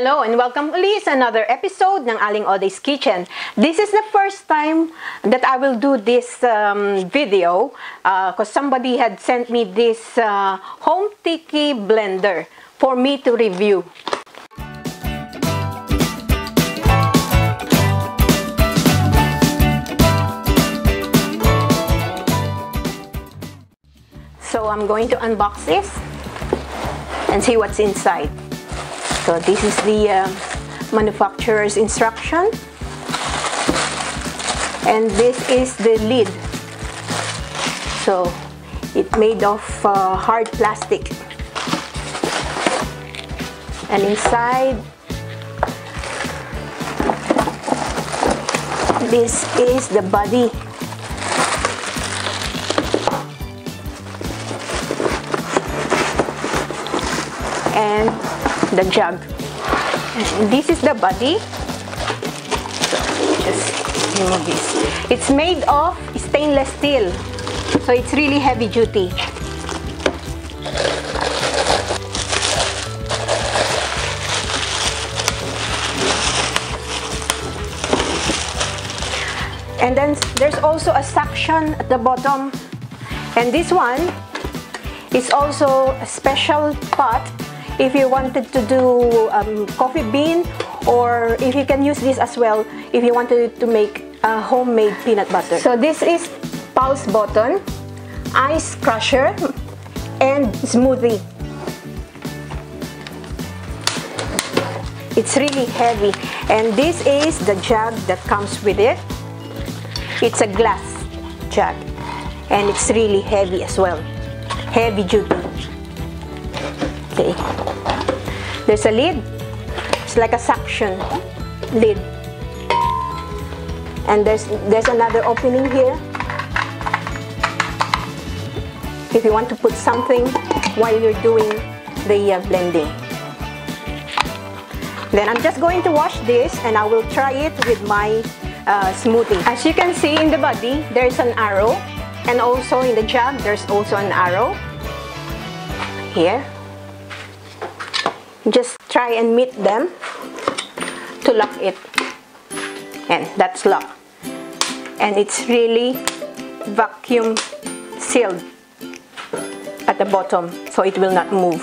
Hello and welcome ulit sa another episode ng Aling Oday's Kitchen. This is the first time that I will do this video because somebody had sent me this Homtiky blender for me to review. So I'm going to unbox this and see what's inside. So this is the manufacturer's instruction, and this is the lid. So it's made of hard plastic, and inside this is the body. And the jug. And this is the body. So just remove this. It's made of stainless steel, so it's really heavy duty. And then there's also a suction at the bottom, and this one is also a special pot if you wanted to do coffee bean, or if you can use this as well if you wanted to make a homemade peanut butter. So this is pulse button, ice crusher, and smoothie. It's really heavy, and this is the jug that comes with it. It's a glass jug, and it's really heavy as well, heavy duty. Okay, there's a lid. It's like a suction lid, and there's another opening here if you want to put something while you're doing the blending. Then I'm just going to wash this, and I will try it with my smoothie. As you can see in the body, there's an arrow, and also in the jug there's also an arrow here. Just try and meet them to lock it, and that's locked, and it's really vacuum sealed at the bottom, so it will not move.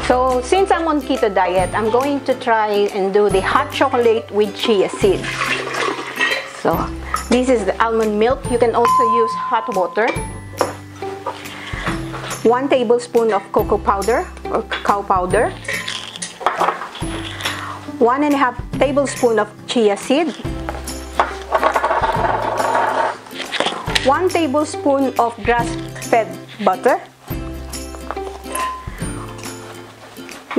So since I'm on keto diet, I'm going to try and do the hot chocolate with chia seeds. So this is the almond milk. You can also use hot water. 1 tablespoon of cocoa powder or cacao powder, 1.5 tablespoon of chia seed, 1 tablespoon of grass-fed butter,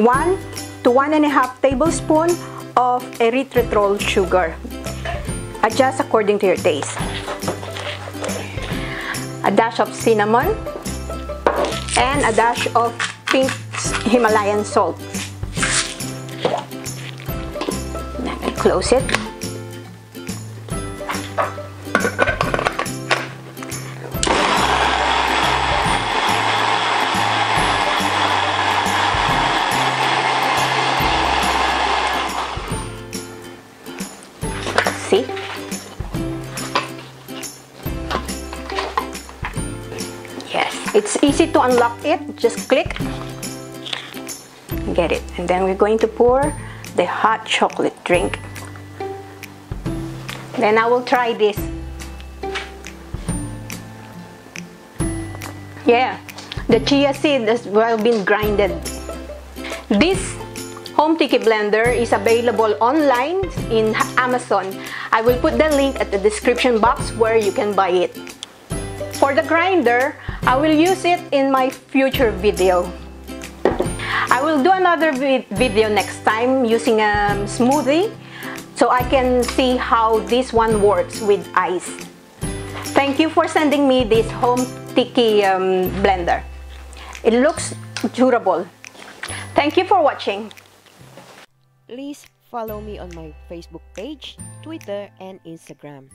1 to 1.5 tablespoon of erythritol sugar. Adjust according to your taste. A dash of cinnamon, and a dash of pink Himalayan salt. Then I close it. See? It's easy to unlock it. Just click, get it, and then we're going to pour the hot chocolate drink. Then I will try this. Yeah, the chia seed has well been grinded. This Homtiky blender is available online in Amazon. I will put the link at the description box where you can buy it. For the grinder, I will use it in my future video. I will do another video next time using a smoothie, so I can see how this one works with ice. Thank you for sending me this Homtiky blender. It looks durable. Thank you for watching. Please follow me on my Facebook page, Twitter, and Instagram.